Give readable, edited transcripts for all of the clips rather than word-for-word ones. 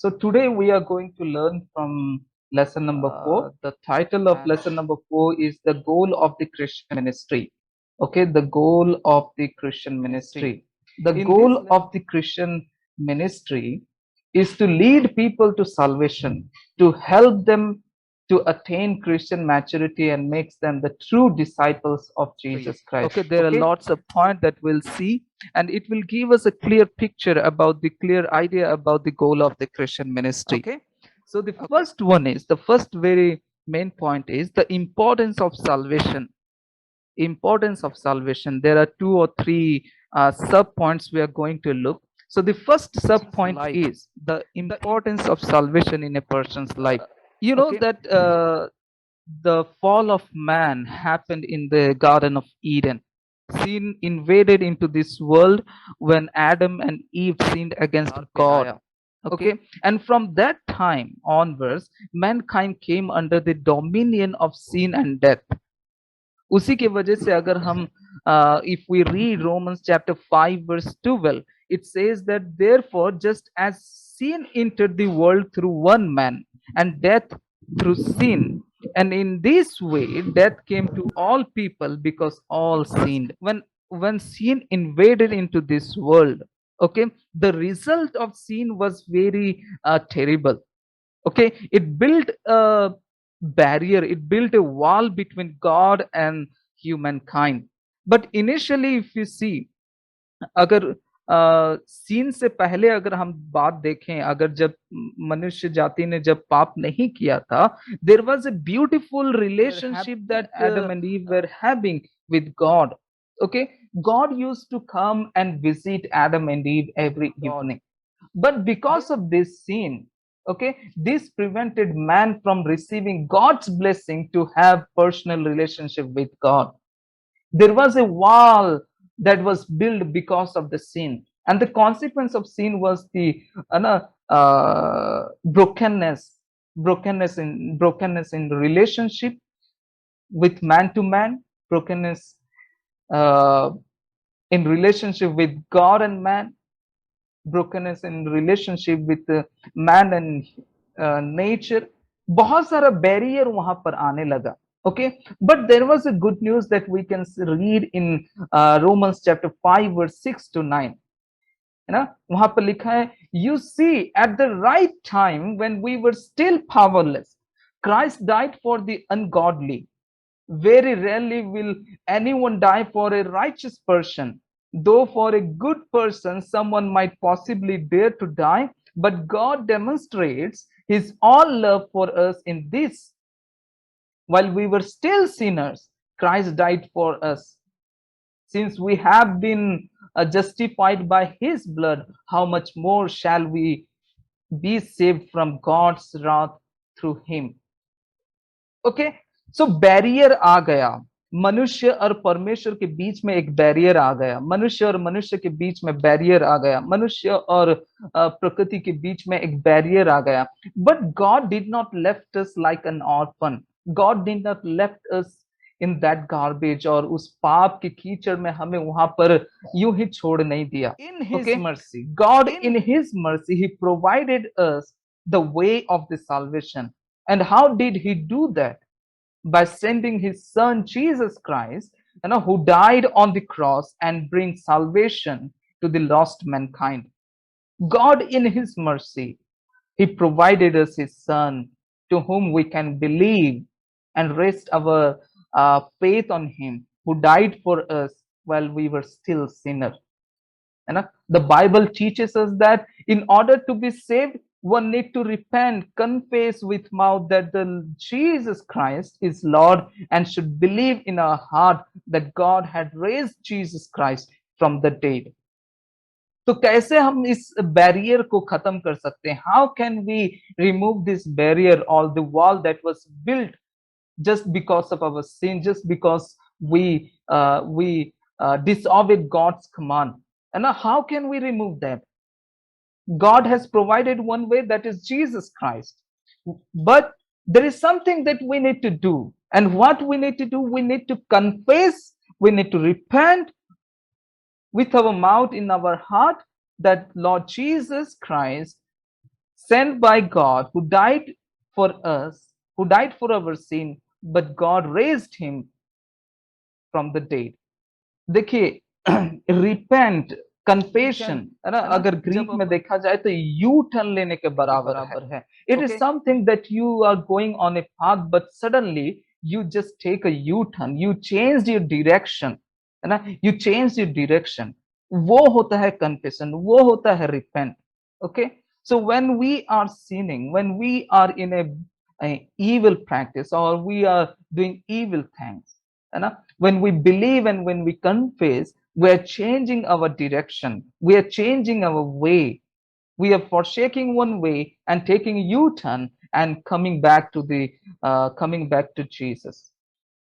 So today we are going to learn from lesson number 4. The title of lesson number 4 is the goal of the Christian ministry. Okay, the goal of the Christian ministry. The goal of the Christian ministry is to lead people to salvation, to help them to attain Christian maturity and makes them the true disciples of Jesus Christ. Okay, there are lots of points that we'll see, and it will give us a clear picture about the clear idea about the goal of the Christian ministry. Okay, so the first one is the first very main point is the importance of salvation. Importance of salvation. There are two or three sub points we are going to look. So the first sub point is the importance of salvation in a person's life. You know that the fall of man happened in the Garden of Eden. Sin invaded into this world when Adam and Eve sinned against God. Okay, and from that time onwards, mankind came under the dominion of sin and death. उसी के वजह से अगर हम if we read Romans chapter 5 verse 12, it says that therefore just as sin entered the world through one man and death through sin, and in this way death came to all people because all sinned. When sin invaded into this world, okay, the result of sin was very terrible. Okay, it built a barrier, it built a wall between God and humankind. But initially if you see, अगर scene से पहले अगर हम बात देखें, अगर जब मनुष्य जाति ने जब पाप नहीं किया था, there was a beautiful relationship that Adam and Eve were having with God. Okay, God used to come and visit Adam and Eve every evening. But because of this sin, okay, this prevented man from receiving God's blessing to have personal relationship with God. There was a wall that was built because of the sin, and the consequence of sin was the brokenness, brokenness in the relationship with man to man, brokenness uh, in relationship with God and man, brokenness in relationship with man and nature. बहुत सारा barrier वहां पर आने लगा. Okay, but there was a good news that we can read in Romans chapter 5 verse 6 to 9. है ना, वहां पर लिखा है, you see at the right time when we were still powerless Christ died for the ungodly. Very rarely will anyone die for a righteous person. Though for a good person, someone might possibly dare to die, but God demonstrates his all love for us in this: while we were still sinners, Christ died for us. Since we have been justified by his blood, how much more shall we be saved from God's wrath through him? Okay, so barrier आ गया, मनुष्य और परमेश्वर के बीच में एक barrier आ गया, मनुष्य और मनुष्य के बीच में बैरियर आ गया, मनुष्य और प्रकृति के बीच में एक बैरियर आ गया. But God did not left us like an orphan. God did not left us in that garbage, और उस पाप के कीचड़ में हमें वहां पर यूं ही छोड़ नहीं दिया. In his mercy, God in his mercy, he provided us the way of the salvation. And how did he do that? By sending his son Jesus Christ, who died on the cross and brings salvation to the lost mankind. God in his mercy, he provided us his son, to whom we can believe and rest our faith on him, who died for us while we were still sinners. And the Bible teaches us that in order to be saved, one need to repent, confess with mouth that the Jesus Christ is Lord, and should believe in our heart that God had raised Jesus Christ from the dead. तो कैसे हम इस barrier को खत्म कर सकते हैं? How can we remove this barrier or the wall that was built just because of our sin, just because we disobeyed God's command? And how can we remove that? God has provided one way, that is Jesus Christ. But there is something that we need to do. And what we need to do, we need to confess, we need to repent with our mouth, in our heart, that Lord Jesus Christ sent by God, who died for us, who died for our sin, but God raised him from the dead. देखिए, repent, confession है ना, अगर Greek में देखा जाए तो U turn लेने के बराबर है. It is something that you are going on a path, but suddenly you just take a U turn, you change your direction, है ना, यू चेंज योर डायरेक्शन. वो होता है कन्फेशन, वो होता है repent. Okay, so when we are sinning, when we are in a evil practice, or we are doing evil things, है ना, when we believe and when we confess, we are changing our direction, we are changing our way, we are forsaking one way and taking u-turn and coming back to Jesus.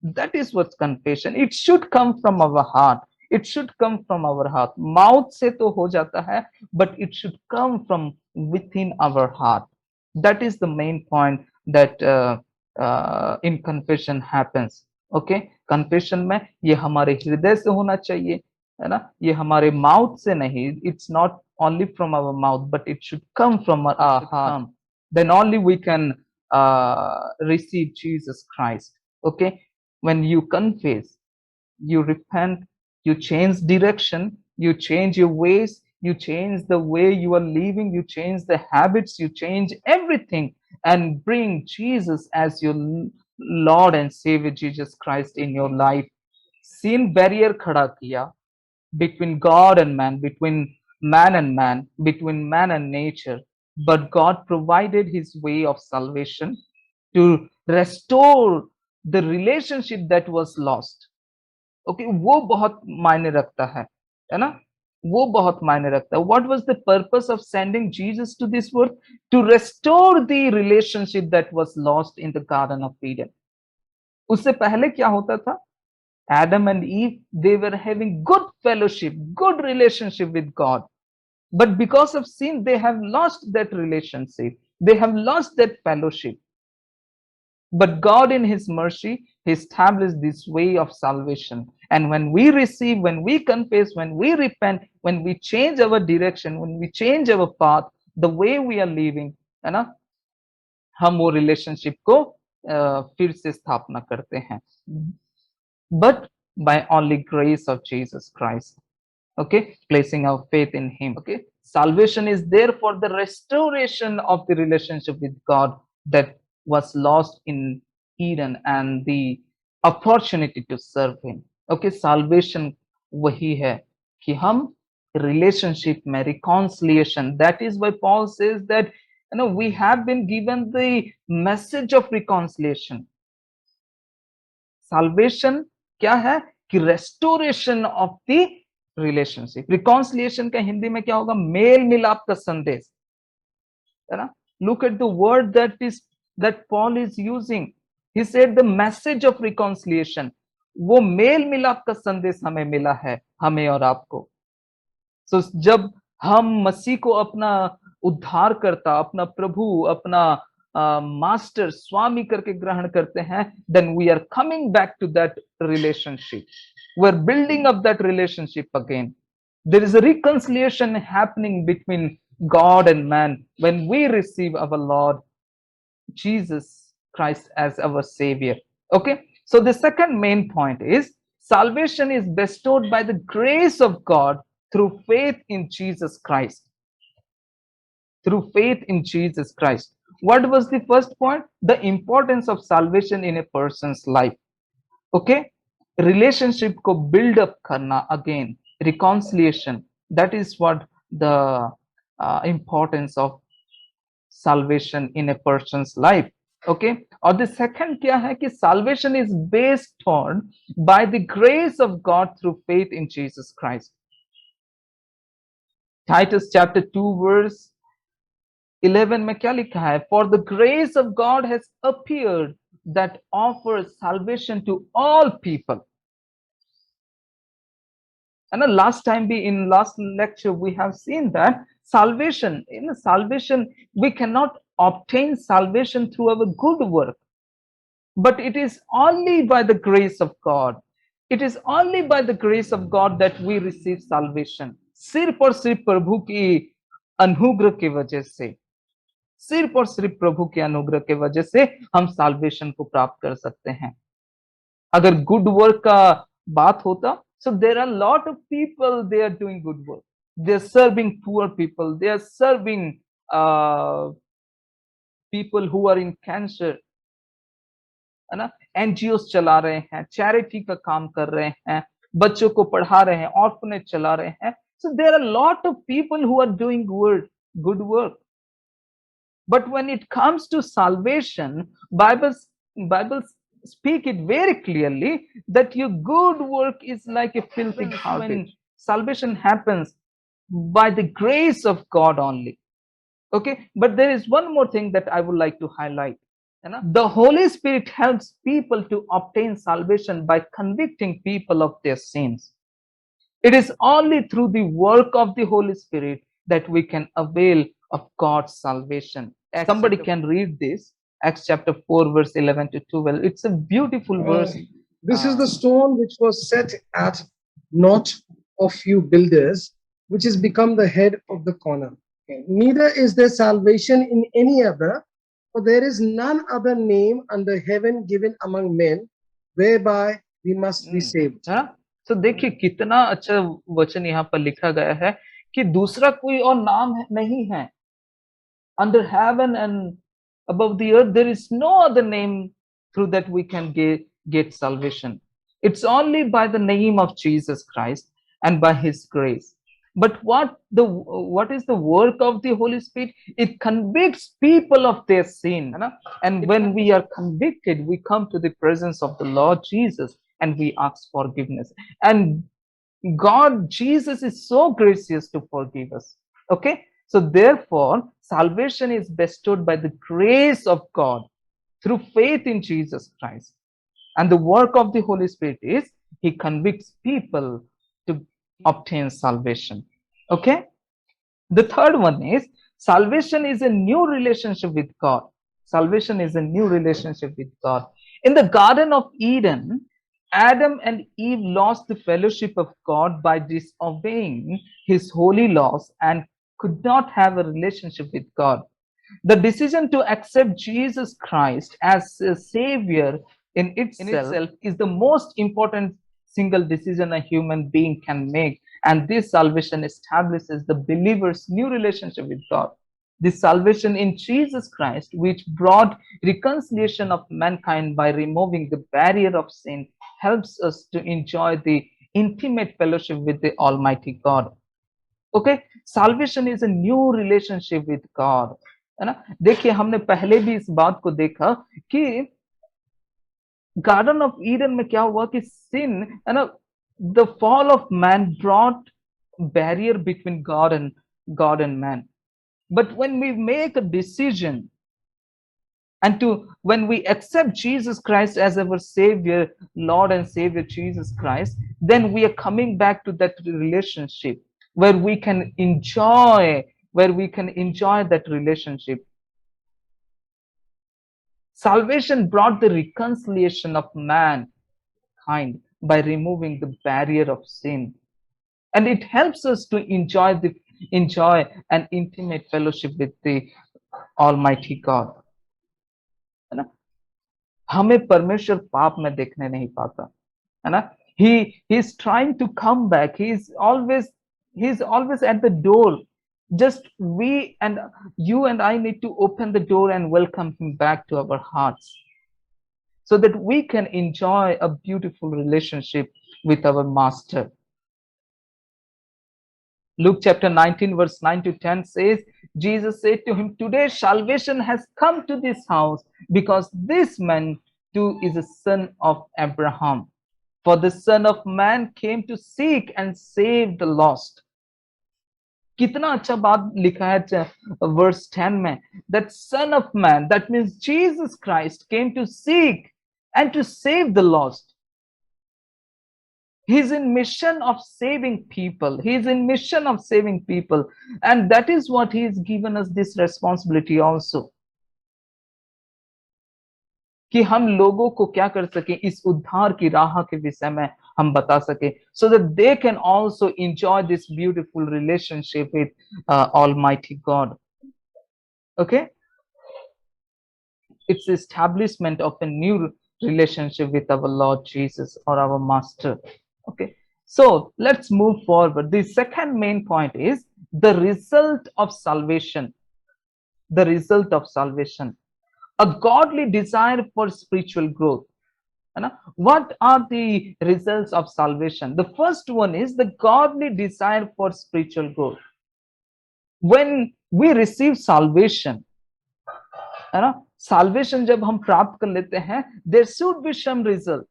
That is what confession. It should come from our heart, it should come from our heart. Mouth se to ho jata hai, but it should come from within our heart. That is the main point that in confession happens. Okay, confession में ये हमारे हृदय से होना चाहिए, है ना, ये हमारे माउथ से नहीं. It's not only from our mouth, but it should come from our heart. Then only we can receive Jesus Christ. Okay, when you confess, you repent, you change direction, you change your ways, you change the way you are living, you change the habits, you change everything, and bring Jesus as your Lord and Savior, Jesus Christ, in your life. Sin barrier खड़ा किया between God and man, between man and man, between man and nature. But God provided his way of salvation to restore the relationship that was lost. Okay, वो बहुत मायने रखता है ना, वो बहुत मायने रखता है. What was the purpose of sending Jesus to this world? To restore the relationship that was lost in the garden of Eden. उससे पहले क्या होता था? Adam and Eve, they were having good fellowship, good relationship with God. But because of sin, they have lost that relationship. They have lost that fellowship. But God, in his mercy, he established this way of salvation. And when we receive, when we confess, when we repent, when we change our direction, when we change our path, the way we are living, है ना, हम वो relationship को फिर से स्थापना करते हैं. But by only grace of Jesus Christ. Okay, placing our faith in him. Okay, salvation is there for the restoration of the relationship with God that was lost in Eden, and the opportunity to serve him. Okay, salvation वही है कि हम relationship में reconciliation. That is why Paul says that, you know, we have been given the message of reconciliation. Salvation क्या है कि restoration of the relationship. Reconciliation का हिंदी में क्या होगा? मेल मिलाप का संदेश, है ना. Look at the word that Paul is using. He said the message of reconciliation. वो मेल मिलाप का संदेश हमें मिला है, हमें और आपको. So जब हम मसीह को अपना उद्धार करता, अपना प्रभु, अपना मास्टर, स्वामी करके ग्रहण करते हैं, then we are coming back to that relationship. We're building up that relationship again. There is a reconciliation happening between God and man when we receive our Lord Jesus Christ as our Savior. Okay, so the second main point is salvation is bestowed by the grace of God through faith in Jesus Christ. Through faith in Jesus Christ. What was the first point? The importance of salvation in a person's life. Okay, relationship को build up करना, again reconciliation. That is what the importance of salvation in a person's life. Okay, और the second क्या है कि salvation is based on by the grace of God through faith in Jesus Christ. Titus chapter 2 verse 11 में क्या लिखा है? For the grace of God has appeared that offers salvation to all people. And the last time in last lecture we have seen that salvation, in salvation we cannot obtain salvation through our good work, but it is only by the grace of God. It is only by the grace of God that we receive salvation. सिर्फ और सिर्फ प्रभु की अनुग्रह की वजह से. सिर्फ और सिर्फ प्रभु के अनुग्रह के वजह से हम साल्वेशन को प्राप्त कर सकते हैं। अगर गुड वर्क का बात होता, so there are lot of people, they are doing good work, they are serving poor people, they are serving uh, people who are in cancer, है ना, एनजीओस चला रहे हैं, चैरिटी का काम कर रहे हैं, बच्चों को पढ़ा रहे हैं, ऑर्फनेज चला रहे हैं। So there are a lot of people who are doing good work. But when it comes to salvation, Bible speak it very clearly that your good work is like a filthy garbage. When salvation happens by the grace of God only. Okay, but there is one more thing that I would like to highlight. The Holy Spirit helps people to obtain salvation by convicting people of their sins. It is only through the work of the Holy Spirit that we can avail of God's salvation. Somebody can read this, Acts chapter 4, verse 11 to 12. It's a beautiful verse. This is the stone which was set at naught of you builders, which has become the head of the corner. Neither is there salvation in any other, for there is none other name under heaven given among men whereby we must be saved. तो देखिए कितना अच्छा वचन यहाँ पर लिखा गया है कि दूसरा कोई और नाम नहीं है। Under heaven and above the earth, there is no other name through that we can get salvation. It's only by the name of Jesus Christ and by His grace. But what is the work of the Holy Spirit? It convicts people of their sin. And when we are convicted, we come to the presence of the Lord Jesus and we ask forgiveness. And God, Jesus is so gracious to forgive us. Okay? So therefore, salvation is bestowed by the grace of God through faith in Jesus Christ. And the work of the Holy Spirit is He convicts people to obtain salvation. Okay? The third one is salvation is a new relationship with God. Salvation is a new relationship with God. In the Garden of Eden, Adam and Eve lost the fellowship of God by disobeying His holy laws and could not have a relationship with God. The decision to accept Jesus Christ as a Savior in itself is the most important single decision a human being can make. And this salvation establishes the believer's new relationship with God. This salvation in Jesus Christ, which brought reconciliation of mankind by removing the barrier of sin, helps us to enjoy the intimate fellowship with the Almighty God. Okay, salvation is a new relationship with God, है ना। देखिए हमने पहले भी इस बात को देखा कि गार्डन ऑफ ईडन में क्या हुआ कि sin, है ना, the fall of man brought barrier between God and man. But when we make a decision and when we accept Jesus Christ as our Savior, Lord and Savior Jesus Christ, then we are coming back to that relationship where we can enjoy that relationship. Salvation brought the reconciliation of mankind by removing the barrier of sin, and it helps us to enjoy an intimate fellowship with the Almighty God. है ना, हमें परमेश्वर पाप में देखने नहीं पाता, है ना। He is trying to come back. He is always at the door. Just we and you and I need to open the door and welcome Him back to our hearts, so that we can enjoy a beautiful relationship with our Master. Luke chapter 19 verse 9 to 10 says, Jesus said to him, "Today salvation has come to this house, because this man too is a son of Abraham. For the Son of Man came to seek and save the lost." कितना अच्छा बात लिखा है verse 10 में, that Son of Man, that means Jesus Christ, came to seek and to save the lost. He's in mission of saving people. He's in mission of saving people. And that is what He has given us this responsibility also. कि हम लोगों को क्या कर सके, इस उद्धार की राह के विषय में हम बता सके, so that they can also enjoy this beautiful relationship with Almighty God. Okay? It's the establishment of a new relationship with our Lord Jesus or our Master. Okay, so let's move forward. The second main point is the result of salvation. The result of salvation. A godly desire for spiritual growth. What are the results of salvation? The first one is the godly desire for spiritual growth. When we receive salvation, है ना, salvation जब हम प्राप्त कर लेते हैं, there should be some result.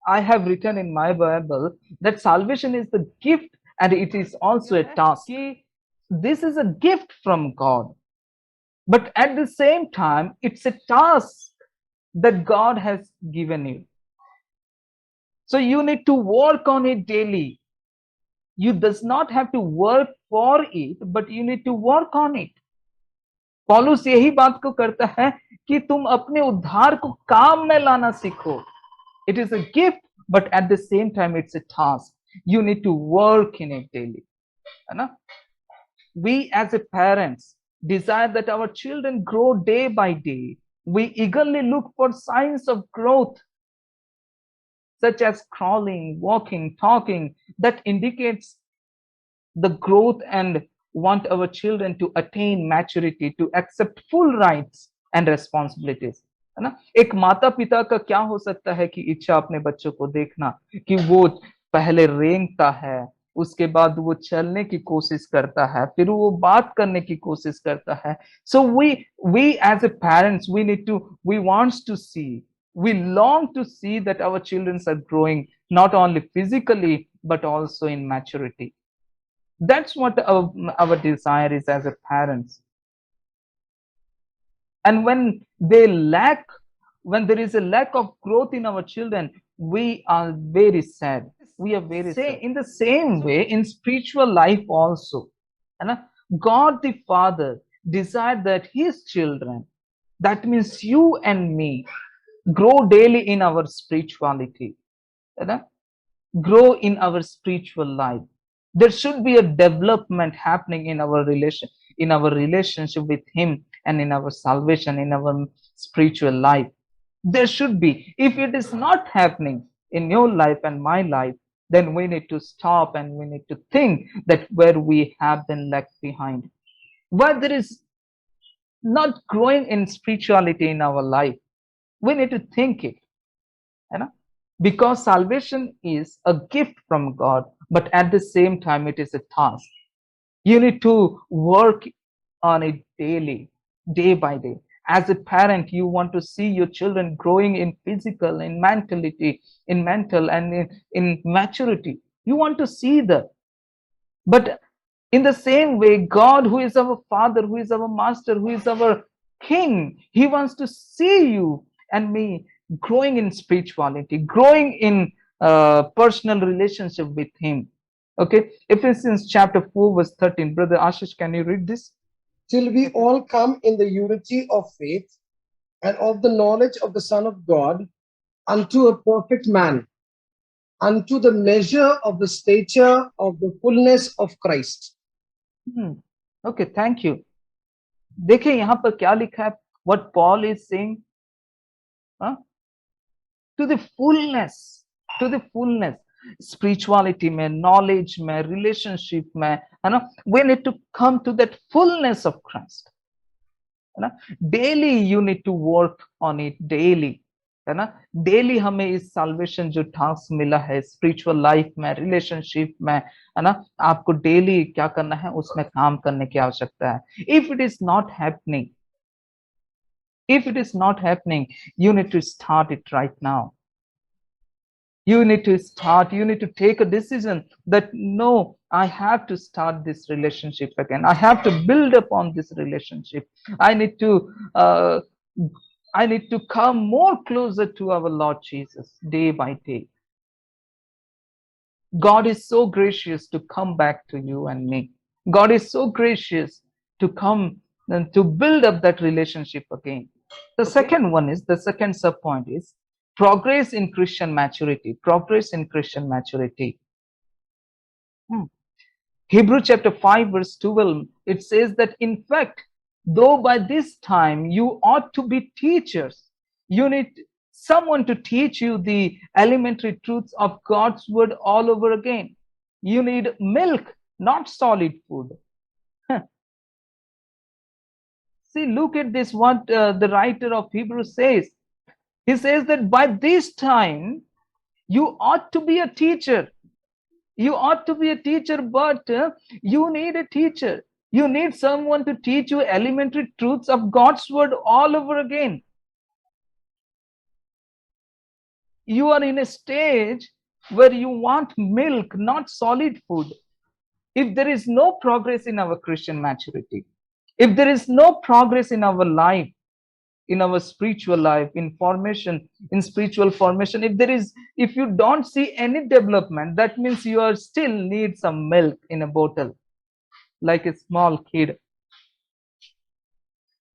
I have written in my Bible that salvation is the gift and it is also a task. This is a gift from God, but at the same time, it's a task that God has given you. So you need to work on it daily. You does not have to work for it, but you need to work on it. पौलुस यही बात को करता है कि तुम अपने उद्धार को काम में लाना सीखो. It is a gift, but at the same time, it's a task. You need to work in it daily. है ना? We as a parents desire that our children grow day by day. We eagerly look for signs of growth, such as crawling, walking, talking, that indicates the growth and want our children to attain maturity, to accept full rights and responsibilities. है ना? एक माता पिता का क्या हो सकता है कि इच्छा अपने बच्चों को देखना कि वो पहले रेंगता है, उसके बाद वो चलने की कोशिश करता है, फिर वो बात करने की कोशिश करता है. So we as a parents, we wants to see, we long to see that our children are growing not only physically but also in maturity. That's what our desire is as a parents. And when there is a lack of growth in our children, we are very sad. We are very sad. In the same way, in spiritual life also, God the Father desired that his children, that means you and me, grow daily in our spirituality, grow in our spiritual life. There should be a development happening in our relationship with him, and in our salvation, in our spiritual life. There should be. If it is not happening in your life and my life, then we need to stop and we need to think that where we have been left behind, where there is not growing in spirituality in our life, we need to think it, because salvation is a gift from God, but at the same time it is a task. You need to work on it daily, day by day. As a parent, you want to see your children growing in physical, in mentality, in mental, and in maturity. You want to see that. But in the same way, God, who is our Father, who is our Master, who is our King, he wants to see you and me growing in spirituality, growing in personal relationship with him. Okay, Ephesians chapter 4 verse 13. Brother Ashish, can you read this? Till we all come in the unity of faith and of the knowledge of the Son of God, unto a perfect man, unto the measure of the stature of the fullness of Christ. Okay, thank you. देखिए यहाँ पर क्या लिखा है? What Paul is saying, to the fullness, spirituality में, knowledge में, relationship में, है ना? We need to come to that fullness of Christ. है ना? Daily you need to work on it daily. है ना? Daily हमें इस salvation जो task मिला है spiritual life में, relationship में, है ना? आपको daily क्या करना है? उसमें काम करने की आवश्यकता है. If it is not happening, you need to start it right now. You need to take a decision that no, I have to start this relationship again. I have to build upon this relationship. I need to come more closer to our Lord Jesus day by day. God is so gracious to come back to you and me. God is so gracious to come and to build up that relationship again. The second sub point is progress in Christian maturity. Hebrew chapter 5 verse 12, it says that in fact, though by this time you ought to be teachers. You need someone to teach you the elementary truths of God's word all over again. You need milk, not solid food. See, look at this, what the writer of Hebrews says. He says that by this time you ought to be a teacher. You ought to be a teacher, but you need a teacher. You need someone to teach you elementary truths of God's word all over again. You are in a stage where you want milk, not solid food. If there is no progress in our Christian maturity, if there is no progress in our life, in our spiritual life, in formation, in spiritual formation, if you don't see any development, that means you are still need some milk in a bottle, like a small kid.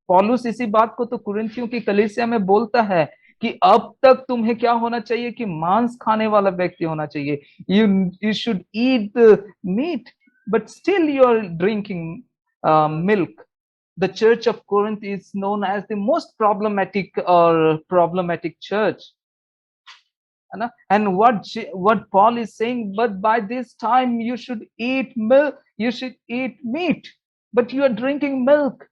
पौलुस इसी बात को तो कुरिन्थियों की कलीसिया में बोलता है कि अब तक तुम्हें क्या होना चाहिए कि मांस खाने वाला व्यक्ति होना चाहिए. You should eat the meat, but still you are drinking milk. The church of Corinth is known as the most problematic church. And what Paul is saying, but by this time you should eat milk, you should eat meat, but you are drinking milk.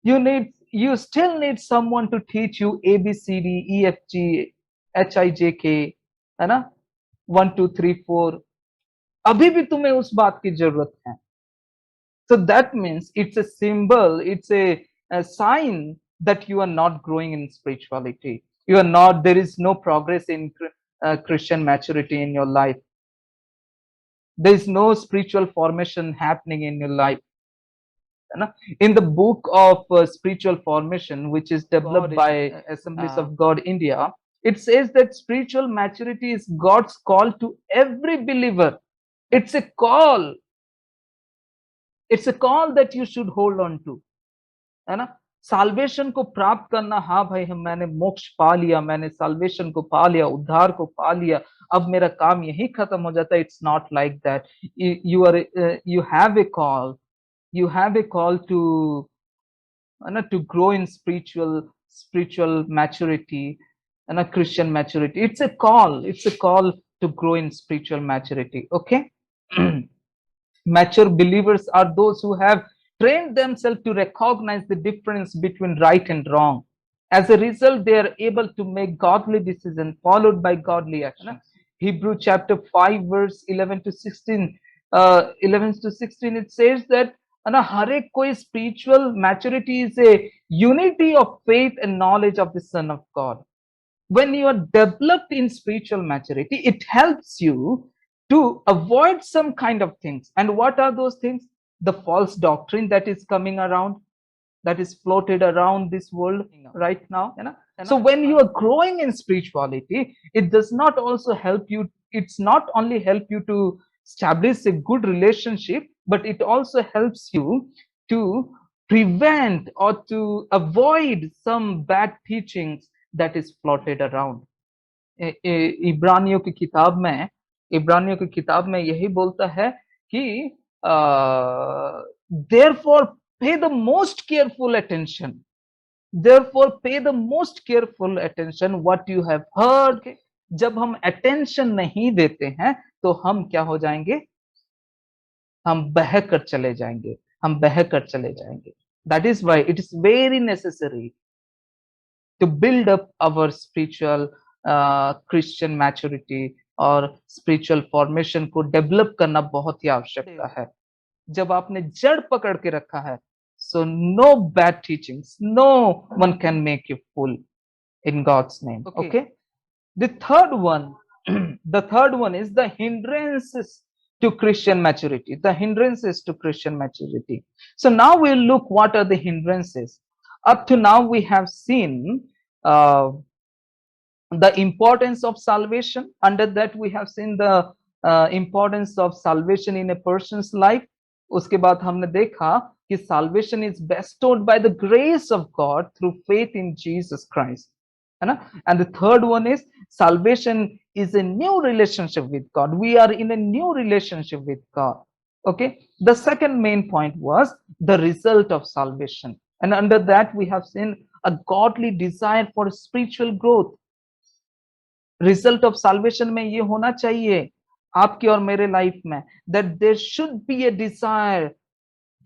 You still need someone to teach you ABCD, EFG, HIJK, है ना, 1 2 3 4. अभी भी तुम्हें उस बात की जरूरत है. So that means it's a symbol, it's a sign that you are not growing in spirituality. You are not, there is no progress in Christian maturity in your life. There is no spiritual formation happening in your life. In the book of spiritual formation, which is developed by Assemblies of God India, it says that spiritual maturity is God's call to every believer. It's a call. It's a call that you should hold on to, है ना. Solvation को प्राप्त करना, हाँ भाई मैंने मोक्ष पा लिया, मैंने साल्वेशन को पा लिया, उद्धार को पा लिया, अब मेरा काम यही खत्म हो जाता है. It's not like that. You have a call. You have a call to grow in spiritual maturity and a Christian maturity. It's a call. It's a call to grow in spiritual maturity. Okay. Mature believers are those who have trained themselves to recognize the difference between right and wrong. As a result, they are able to make godly decisions followed by godly action. Hebrew chapter 5 verse 11 to 16, 11 to 16, it says that हर एक कोई spiritual maturity is a unity of faith and knowledge of the Son of God. When you are developed in spiritual maturity, it helps you to avoid some kind of things. And what are those things? The false doctrine that is coming around, that is floated around this world right now. So when you are growing in spirituality, it does not also help you. It's not only help you to establish a good relationship, but it also helps you to prevent or to avoid some bad teachings that is floated around. इब्रानियों की किताब में यही बोलता है कि therefore pay the most careful attention. Therefore pay the most careful attention what you have heard. जब हम attention नहीं देते हैं तो हम क्या हो जाएंगे? हम बहकर चले जाएंगे. That is why it is very necessary to build up our spiritual Christian maturity और spiritual formation को develop करना बहुत ही आवश्यकता है. जब आपने जड़ पकड़ के रखा है, so no bad teachings, no one can make you fool in God's name. Okay. The third one is the hindrances to Christian maturity. The hindrances to Christian maturity. So now we'll look what are the hindrances. Up to now we have seen the importance of salvation. Under that we have seen the importance of salvation in a person's life. उसके बाद हमने देखा कि salvation is bestowed by the grace of God through faith in Jesus Christ. And the third one is salvation is a new relationship with God. We are in a new relationship with God. Okay. The second main point was the result of salvation. And under that, we have seen a godly desire for spiritual growth. Result of salvation में ये होना चाहिए आपके और मेरे life में, that there should be a desire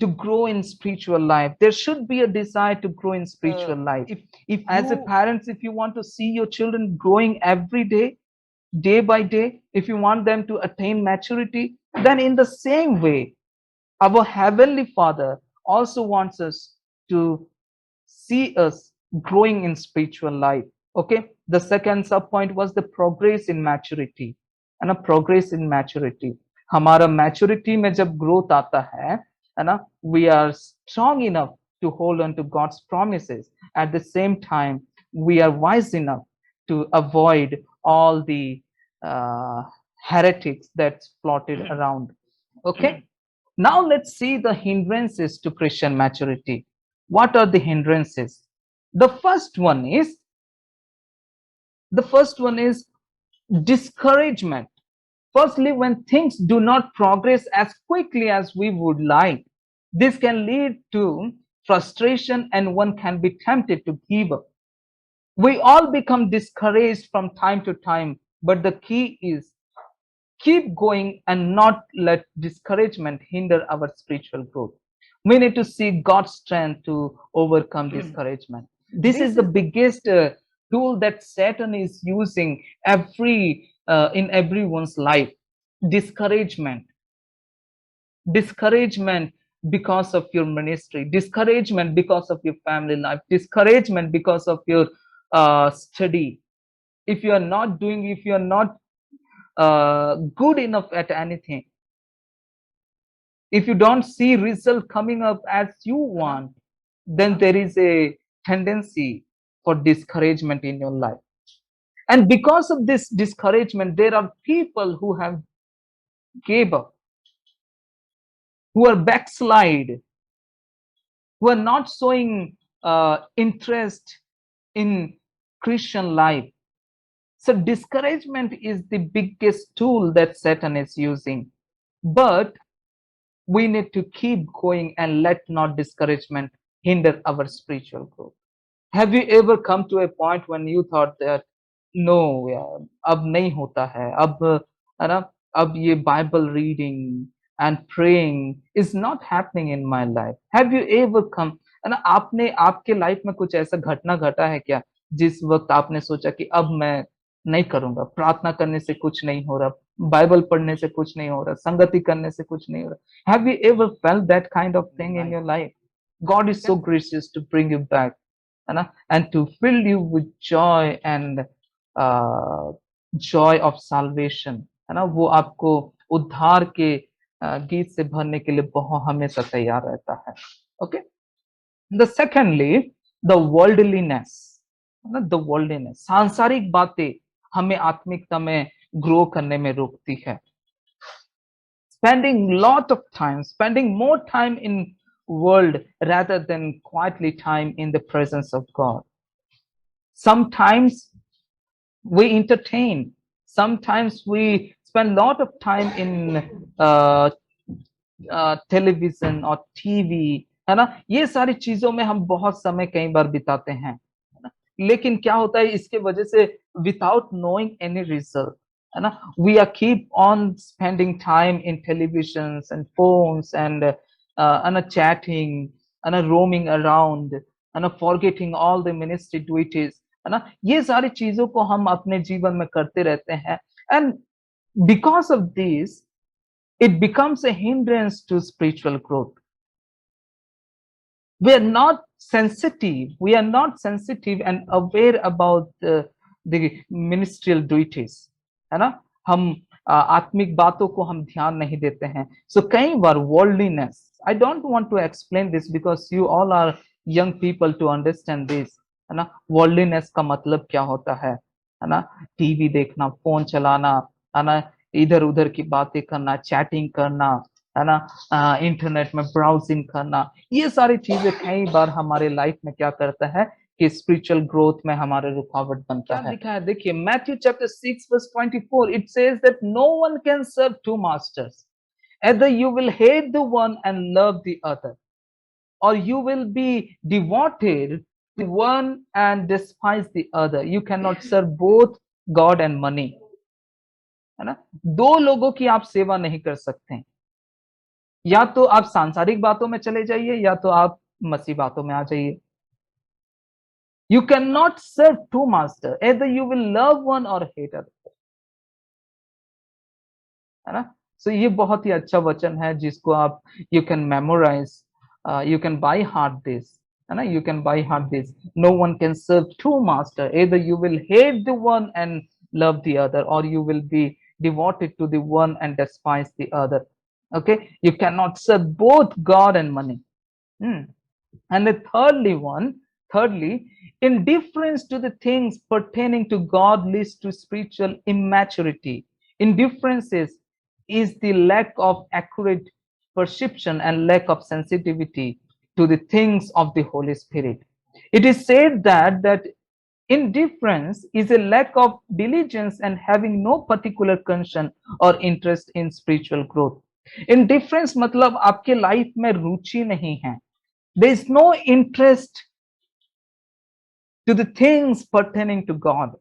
to grow in spiritual life. There should be a desire to grow in spiritual life. If as a parents, if you want to see your children growing every day, day by day, if you want them to attain maturity, then in the same way, our heavenly Father also wants us to see us growing in spiritual life. Okay, the second sub point was the progress in maturity. And a progress in maturity, हमारा maturity में जब growth आता है ना, we are strong enough to hold on to God's promises. At the same time, we are wise enough to avoid all the heretics that's plotted around. Okay, now let's see the hindrances to Christian maturity. What are the hindrances? The first one is discouragement. Firstly, when things do not progress as quickly as we would like, this can lead to frustration and one can be tempted to give up. We all become discouraged from time to time, but the key is keep going and not let discouragement hinder our spiritual growth. We need to see God's strength to overcome discouragement. This is the biggest tool that Satan is using in everyone's life. Discouragement because of your ministry, discouragement because of your family life, discouragement because of your study. If you are not good enough at anything, if you don't see result coming up as you want, then there is a tendency for discouragement in your life. And because of this discouragement, there are people who have gave up, who are backslide, who are not showing interest in Christian life. So discouragement is the biggest tool that Satan is using. But we need to keep going and let not discouragement hinder our spiritual growth. Have you ever come to a point when you thought that, no, अब नहीं होता है, है ना, अब ये Bible reading and praying is not happening in my life? Have you ever come, है ना, आपने आपके लाइफ में कुछ ऐसा घटना घटा है क्या, जिस वक्त आपने सोचा कि अब मैं नहीं करूंगा, प्रार्थना करने से कुछ नहीं हो रहा, बाइबल पढ़ने से कुछ नहीं हो रहा, संगति करने से कुछ नहीं हो रहा? Have you ever felt that kind of thing in your life? God is so gracious to bring you back, है ना, and to fill you with joy and joy of salvation, है ना, वो आपको उद्धार के गीत से भरने के लिए बहुत हमेशा तैयार रहता है. Okay, the secondly, the worldliness, the worldliness, सांसारिक बातें हमें आत्मिकता में ग्रो करने में रोकती है. Spending more time in world rather than quietly time in the presence of God. Sometimes we entertain, sometimes we spend a lot of time in television or TV, है ना, ये सारी चीजों में हम बहुत समय कई बार बिताते हैं, लेकिन क्या होता है इसके वजह से, without knowing any result, है ना, we are keep on spending time in televisions and phones and chatting and roaming around and forgetting all the ministry duties, है ना, ये सारी चीजों को हम अपने जीवन में करते रहते हैं. And because of this, it becomes a hindrance to spiritual growth. We are not sensitive and aware about the ministerial duties, है ना, हम आत्मिक बातों को हम ध्यान नहीं देते हैं. So कई बार worldliness, I don't want to explain this because you all are young people to understand this, है ना. Worldliness का मतलब क्या होता है ना, टीवी देखना, फोन चलाना, है ना, इधर उधर की बातें करना, चैटिंग करना, है ना, इंटरनेट में ब्राउजिंग करना, ये सारी चीजें कई बार हमारे लाइफ में क्या करता है कि स्पिरिचुअल ग्रोथ में हमारे रुकावट बनता है. लिखा है देखिए, Matthew chapter 6 verse 24, it says that no one can serve two masters, either you will hate the one and love the other, or you will be devoted to one and despise the other. You cannot serve both God and money. है ना? दो लोगों की आप सेवा नहीं कर सकते। या तो आप सांसारिक बातों में चले जाइए या तो आप मसीह बातों में आ जाइए। You cannot serve two masters. Either you will love one or hate other. है ना? So ये बहुत ही अच्छा वचन है जिसको आप you can memorize, you can by heart this, है ना? You can by heart this. No one can serve two masters. Either you will hate the one and love the other, or you will be devoted to the one and despise the other. Okay, you cannot serve both God and money. And the thirdly, indifference to the things pertaining to God leads to spiritual immaturity. Indifference is the lack of accurate perception and lack of sensitivity to the things of the Holy Spirit. It is said that indifference is a lack of diligence and having no particular concern or interest in spiritual growth. Indifference मतलब आपके life में रुचि नहीं है. There is no interest to the things pertaining to God.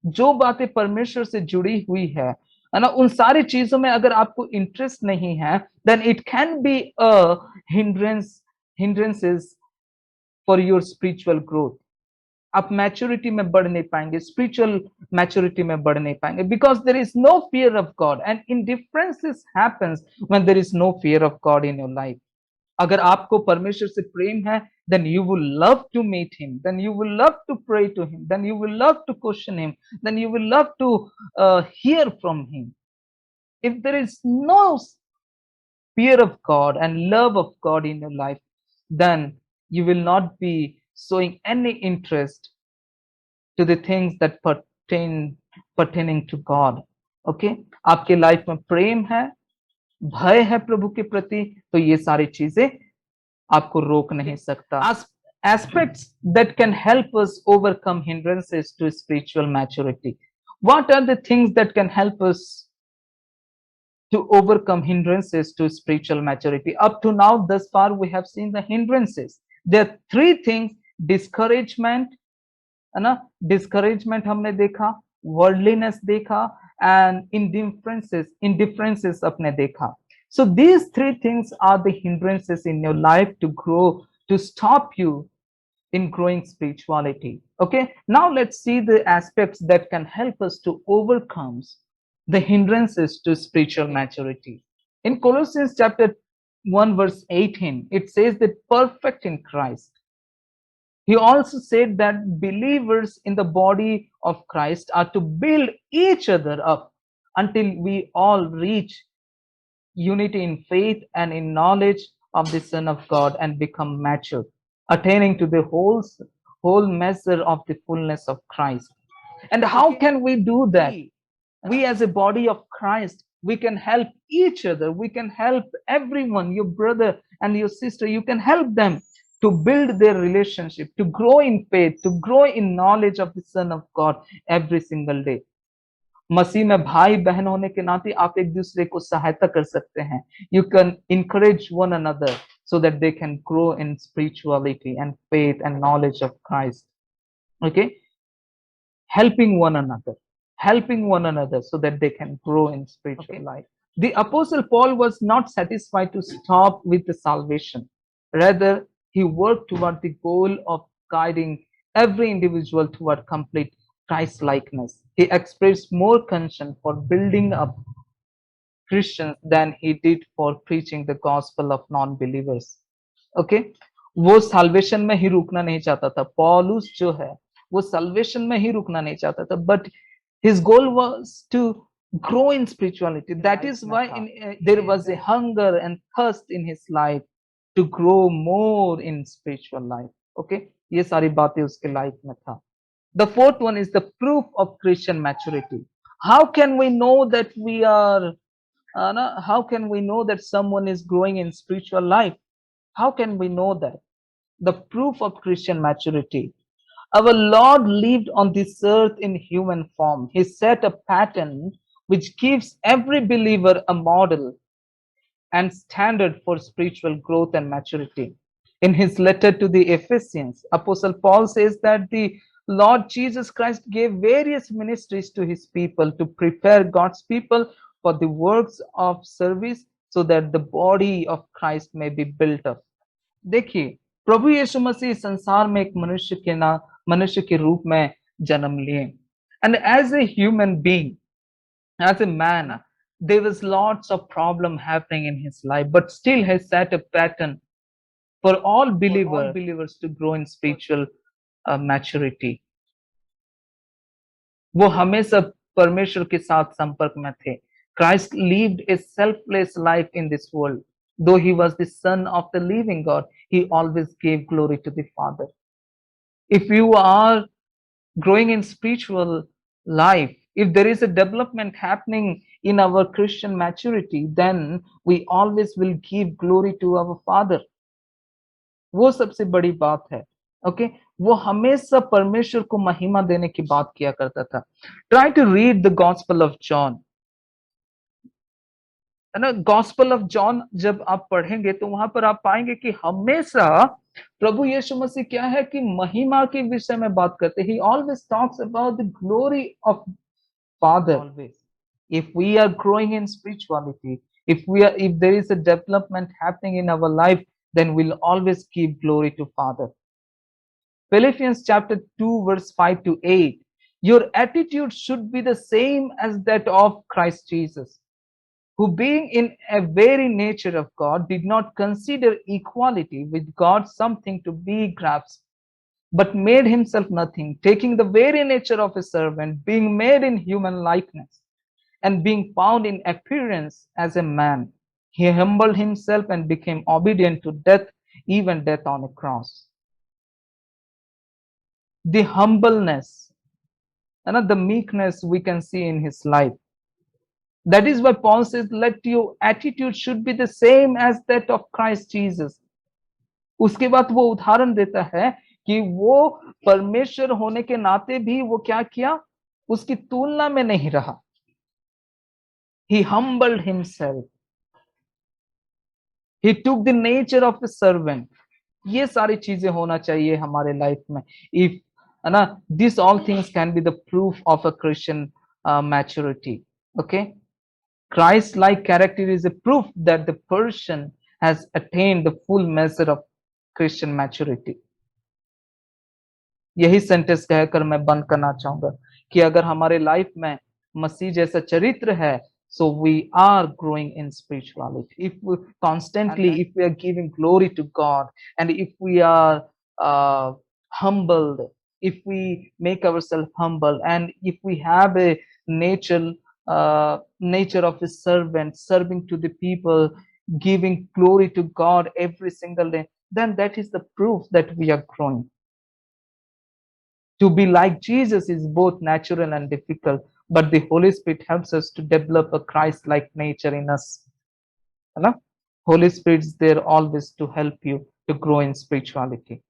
जो बातें परमेश्वर से जुड़ी हुई है ना, उन सारी चीजों में अगर आपको इंटरेस्ट नहीं है, then it can be a hindrances for your spiritual growth. आप मैच्योरिटी में बढ़ नहीं पाएंगे, स्पिरिचुअल मैच्योरिटी में बढ़ नहीं पाएंगे, because there is no fear of God and indifferences happens when there is no fear of God in your life. अगर आपको परमेश्वर से प्रेम है, then you will love to meet him, then you will love to pray to him, then you will love to question him, then you will love to hear from him. If there is no fear of God and love of God in your life, then you will not be showing any interest to the things that pertaining to God. Okay, आपके life में प्रेम है, भय है प्रभु के प्रति, तो ये सारी चीजें आपको रोक नहीं सकता. Aspects that can help us overcome hindrances to spiritual maturity. What are the things that can help us to overcome hindrances to spiritual maturity? Up to now, thus far, we have seen the hindrances. There are three things: discouragement, है ना? Discouragement हमने देखा, worldliness देखा, and indifferences अपने देखा. So these three things are the hindrances in your life to grow, to stop you in growing spirituality. Okay, now let's see the aspects that can help us to overcome the hindrances to spiritual maturity. In Colossians chapter 1 verse 18, it says that perfect in Christ. He also said that believers in the body of Christ are to build each other up until we all reach unity in faith and in knowledge of the Son of God and become mature, attaining to the whole measure of the fullness of Christ. And how can we do that? We as a body of Christ, we can help each other. We can help everyone, your brother and your sister. You can help them to build their relationship, to grow in faith, to grow in knowledge of the Son of God every single day. मसीह में भाई बहन होने के नाते आप एक दूसरे को सहायता कर सकते हैं. You can encourage one another so that they can grow in spirituality and faith and knowledge of Christ. Okay, helping one another so that they can grow in spiritual life. The Apostle Paul was not satisfied to stop with the salvation. Rather, he worked toward the goal of guiding every individual toward complete Christ likeness. He expressed more concern for building up Christians than he did for preaching the gospel of non-believers. Okay, वो salvation में ही रुकना नहीं चाहता था. पौलुस जो है वो salvation में ही रुकना नहीं चाहता था, but his goal was to grow in spirituality. That is why there was a hunger and thirst in his life to grow more in spiritual life. Okay, ये सारी बातें उसके लाइफ में था. The fourth one is the proof of Christian maturity. How can we know that we are how can we know that someone is growing in spiritual life? How can we know that? The proof of Christian maturity. Our Lord lived on this earth in human form. He set a pattern which gives every believer a model and standard for spiritual growth and maturity. In his letter to the Ephesians, Apostle Paul says that the Lord Jesus Christ gave various ministries to his people to prepare God's people for the works of service so that the body of Christ may be built up. देखिए, प्रभु यीशु मसीह संसार में एक मनुष्य के रूप में जन्म लिए. And as a human being, as a man, there was lots of problem happening in his life, but still he set a pattern for all believers to grow in spiritual maturity. वो हमेशा परमेश्वर के साथ संपर्क में थे. Christ lived a selfless life in this world. Though he was the son of the living God, he always gave glory to the Father. If you are growing in spiritual life, if there is a development happening in our Christian maturity, then we always will give glory to our Father. वो सबसे बड़ी बात है. Okay, वो हमेशा परमेश्वर को महिमा देने की बात किया करता था. Try to read the gospel of John. है ना, गॉस्पेल ऑफ जॉन जब आप पढ़ेंगे तो वहां पर आप पाएंगे कि हमेशा प्रभु यीशु मसीह क्या है कि महिमा के विषय में बात करते. ही always talks about the glory of father. Always, if we are growing in spirituality, if there is a development happening in our life, then we'll always give glory to Father. Philippians chapter 2 verse 5 to 8. Your attitude should be the same as that of Christ Jesus, who being in a very nature of God did not consider equality with God something to be grasped, but made himself nothing, taking the very nature of a servant, being made in human likeness, and being found in appearance as a man, he humbled himself and became obedient to death, even death on a cross. The humbleness and the meekness we can see in his life. That is why Paul says, let your attitude should be the same as that of Christ Jesus. उसके बाद वो उदाहरण देता है कि वो परमेश्वर होने के नाते भी वो क्या किया, उसकी तुलना में नहीं रहा. He humbled himself. He took the nature of a servant. ये सारी चीजें होना चाहिए हमारे लाइफ में. If ना, these all things can be the proof of a Christian maturity. Okay, Christ-like character is a proof that the person has attained the full measure of Christian maturity. यही sentence कहकर मैं बंद करना चाहूंगा कि अगर हमारे लाइफ में मसीह जैसा चरित्र है, so we are growing in spirituality. If we constantly, if we are giving glory to God, and if we are humbled, if we make ourselves humble, and if we have a nature of a servant, serving to the people, giving glory to God every single day, then that is the proof that we are growing. To be like Jesus is both natural and difficult, but the Holy Spirit helps us to develop a Christ-like nature in us. Holy Spirit is there always to help you to grow in spirituality.